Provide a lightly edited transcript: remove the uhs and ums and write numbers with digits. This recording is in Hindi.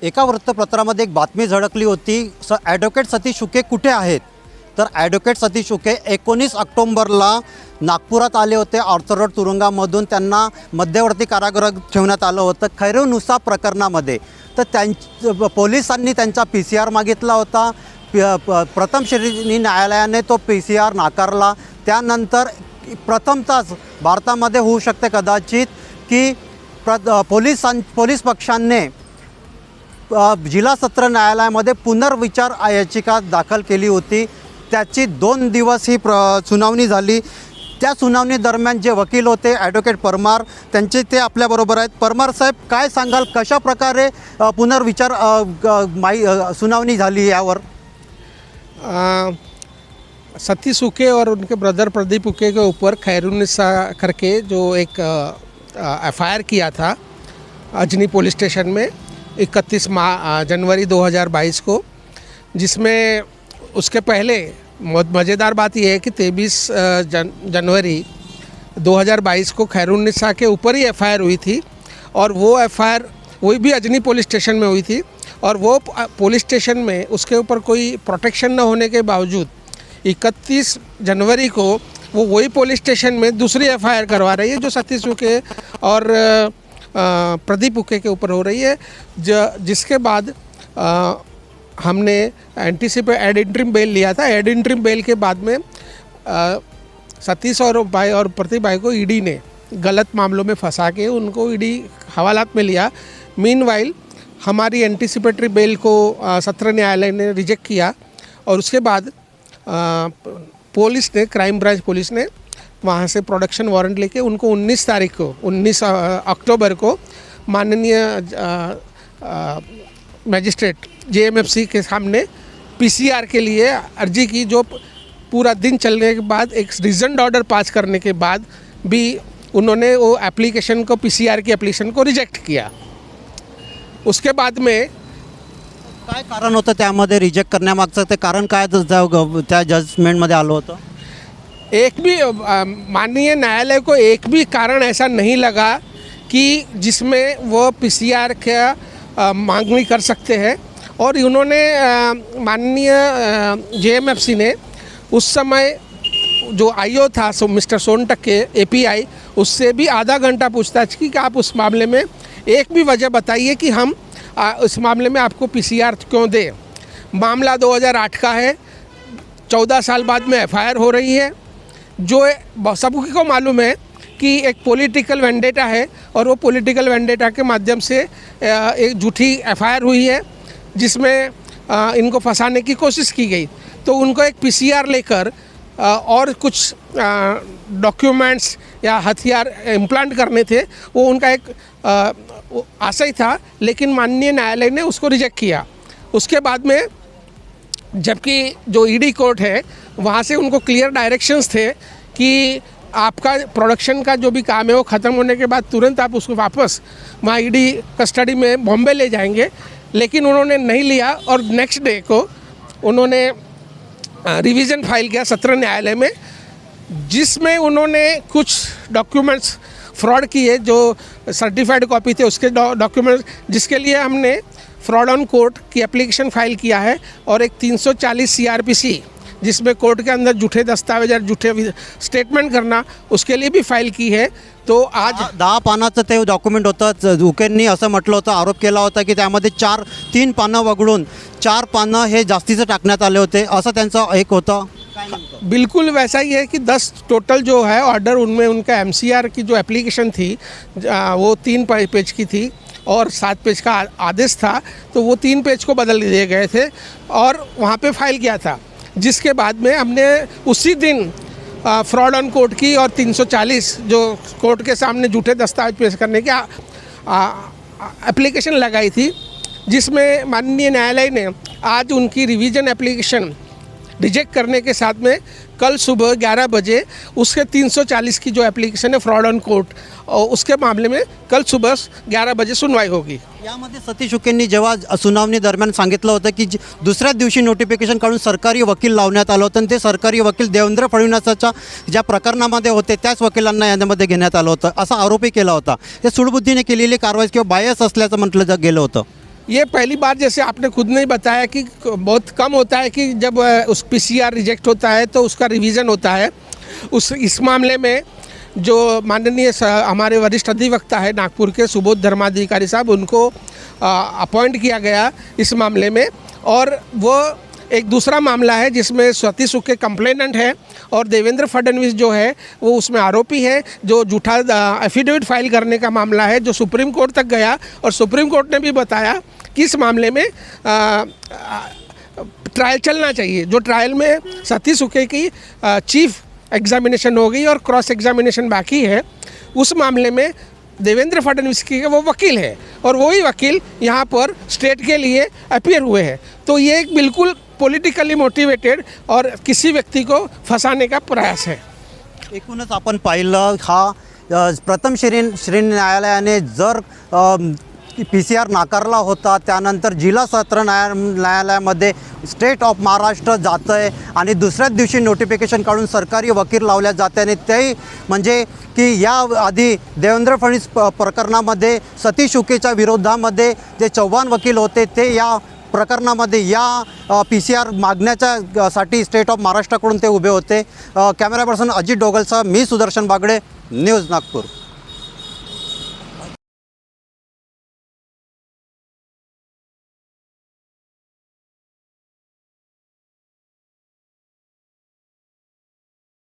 एका वृत्तपत्रामध्ये एक बातमी झळकली होती. ॲडव्होकेट सतीश उके कुठे आहेत? तर ॲडव्होकेट सतीश उके 19 ऑक्टोंबरला नागपुरात आले होते. ऑर्थर रोड तुरुंगामधून त्यांना मध्यवर्ती कारागृहात ठेवण्यात आलं होतं खैरुनिसा प्रकरणामध्ये. तर पोलिसांनी त्यांचा PCR मागितला होता. प्रथम श्रेणी न्यायालयाने तो PCR नाकारला. त्यानंतर प्रथमतःच भारतामध्ये होऊ शकते कदाचित की पोलीस पक्षाने जिल्हा सत्र न्यायालयामध्ये पुनर्विचार याचिका दाखल केली होती. त्याची 2 दिवस ही सुनावणी झाली. त्या सुनावणी दरम्यान जे वकील होते ॲडव्होकेट परमार त्यांचे ते आपल्याबरोबर आहेत. परमार साहेब, काय सांगाल, कशा प्रकारे पुनर्विचार सुनावणी झाली यावर? सतीश उके और उनके ब्रदर प्रदीप उके के ऊपर खैरुनिसा करके जो एक FIR किया था अजनी पुलिस स्टेशन में 31 जनवरी 2022 को, जिसमें उसके पहले मज़ेदार बात यह है कि 23 जनवरी 2022 को खैरुनिसा के ऊपर ही FIR हुई थी और वो FIR वही भी अजनी पुलिस स्टेशन में हुई थी और वो पुलिस स्टेशन में उसके ऊपर कोई प्रोटेक्शन न होने के बावजूद 31 जनवरी को वो वही पुलिस स्टेशन में दूसरी FIR करवा रही है जो सतीश उके और प्रदीप उके के ऊपर हो रही है, जिसके बाद हमने एंटीसिपेट एड इंट्रीम बेल लिया था. एड इंट्रीम बेल के बाद में सतीश और भाई और प्रदीप भाई को ईडी ने गलत मामलों में फंसा के उनको ईडी हवालात में लिया. मीनवाइल हमारी एंटीसिपेटरी बेल को सत्र न्यायालय ने रिजेक्ट किया और उसके बाद पुलिस ने, क्राइम ब्रांच पुलिस ने वहाँ से प्रोडक्शन वारंट लेके उनको 19 अक्टूबर को माननीय मजिस्ट्रेट JMFC के सामने PCR के लिए अर्जी की, जो पूरा दिन चलने के बाद एक रीजन ऑर्डर पास करने के बाद भी उन्होंने वो एप्लीकेशन को, PCR की एप्लीकेशन को रिजेक्ट किया. उसके बाद में काय कारण होतं त्यामध्ये रिजेक्ट करण्यामागचं? ते कारण काय त्या जजमेंटमध्ये आलं होतं? एक भी माननीय न्यायालय को एक भी कारण ऐसा नहीं लगा कि जिसमें वो PCR का मांगनी कर सकते हैं. और उन्होंने माननीय JMFC ने उस समय जो IO था मिस्टर सोनटक के API, उससे भी आधा घंटा पूछताछ की कि आप उस मामले में एक भी वजह बताइए कि हम इस मामले में आपको PCR क्यों दें. मामला 2008 का है, 14 साल बाद में FIR हो रही है, जो सबको को मालूम है कि एक पॉलिटिकल वेंडेटा है और वो पॉलिटिकल वेंडेटा के माध्यम से एक झूठी FIR हुई है जिसमें इनको फंसाने की कोशिश की गई. तो उनको एक PCR लेकर और कुछ डॉक्यूमेंट्स या हथियार इम्प्लांट करने थे, वो उनका एक आशय था, लेकिन माननीय न्यायालय ने उसको रिजेक्ट किया. उसके बाद में जबकि जो ED कोर्ट है वहाँ से उनको क्लियर डायरेक्शंस थे कि आपका प्रोडक्शन का जो भी काम है वो ख़त्म होने के बाद तुरंत आप उसको वापस वहाँ ED कस्टडी में बॉम्बे ले जाएंगे, लेकिन उन्होंने नहीं लिया और नेक्स्ट डे को उन्होंने रिवीजन फाइल किया सत्र न्यायालय में, जिसमें उन्होंने कुछ डॉक्यूमेंट्स फ्रॉड किए जो सर्टिफाइड कॉपी थे उसके डॉक्यूमेंट्स, जिसके लिए हमने फ्रॉड ऑन कोर्ट की एप्लीकेशन फाइल किया है और एक 340 CRPC जिसमें कोर्ट के अंदर झूठे दस्तावेज और झूठे स्टेटमेंट करना, उसके लिए भी फाइल की है. तो आज 10 पानाचं ते डॉक्युमेंट होतं. उकेंनी असं म्हटलं होतं, आरोप केला होता की त्यामध्ये 3 पानं वगळून 4 पानं हे जास्तीचं टाकण्यात आले होते, असं त्यांचं एक होतं. बिल्कुल वैसा ही है कि 10 टोटल जो है ऑर्डर, उनमें उनका MCR की जो एप्लीकेशन थी वो 3 पेज की थी और 7 पेज का आदेश था, तो वो 3 पेज को बदल दिए गए थे और वहाँ पे फाइल किया था. जिसके बाद में हमने उसी दिन फ्रॉड ऑन कोर्ट की और 340 जो कोर्ट के सामने झूठे दस्तावेज पेश करने की एप्लीकेशन लगाई थी, जिसमें माननीय न्यायालय ने आज उनकी रिवीजन एप्लीकेशन रिजेक्ट करने के साथ में कल सुबह 11 बजे उसके 340 की जो एप्लीकेशन है फ्रॉड ऑन कोर्ट, उसके मामले में कल सुबह 11 बजे सुनवाई होगी. यामध्ये सतीश उकेंनी जेव्हा सुनावणी दरम्यान सांगितलं होतं की दुसऱ्या दिवशी नोटिफिकेशन काढून सरकारी वकील लावण्यात आलं होतं आणि ते सरकारी वकील देवेंद्र फडणवीसाच्या ज्या प्रकरणामध्ये होते त्याच वकिलांना यामध्ये घेण्यात आलं होतं, असा आरोपही केला होता. हे सूडबुद्धीने केलेली कारवाई किंवा बायस असल्याचं म्हटलं गेलं होतं. ये पहली बार जैसे आपने खुद ने ही बताया कि बहुत कम होता है कि जब उस पीसीआर रिजेक्ट होता है तो उसका रिवीजन होता है। इस मामले में जो माननीय हमारे वरिष्ठ अधिवक्ता है नागपुर के सुबोध धर्माधिकारी साहब, उनको अपॉइंट किया गया इस मामले में। और वो एक दूसरा मामला है जिसमें सतीश उके कंप्लेनेंट है और देवेंद्र फडणवीस जो है वो उसमें आरोपी है, जो झूठा एफिडेविट फाइल करने का मामला है जो सुप्रीम कोर्ट तक गया। और सुप्रीम कोर्ट ने भी बताया कि इस मामले में ट्रायल चलना चाहिए। जो ट्रायल में सतीश उके की चीफ एग्जामिनेशन हो गई और क्रॉस एग्जामिनेशन बाकी है, उस मामले में देवेंद्र फडणवीस की वो वकील है और वही वकील यहाँ पर स्टेट के लिए अपीयर हुए हैं। तो ये एक बिल्कुल पॉलिटिकली मोटिवेटेड और किसी व्यक्ति को फंसाने का प्रयास है। एकूणच आपण पाहिलं हा प्रथम श्रेणी न्यायालयाने जर PCR नाकारला होता, त्यानंतर जिल्हा सत्र न्यायालयामध्ये स्टेट ऑफ महाराष्ट्र जातं आहे आणि दुसऱ्याच दिवशी नोटिफिकेशन काढून सरकारी वकील लावल्या जाते आणि तेही म्हणजे की या आधी देवेंद्र फडणवीस प्रकरणामध्ये सतीश उकेच्या विरोधामध्ये जे चव्हाण वकील होते ते या प्रकरणामध्ये या PCR मागण्याच्या साठी स्टेट ऑफ महाराष्ट्राकडून ते उभे होते। कॅमेरा पर्सन अजित डोगलसह मी सुदर्शन बागडे, न्यूज नागपूर।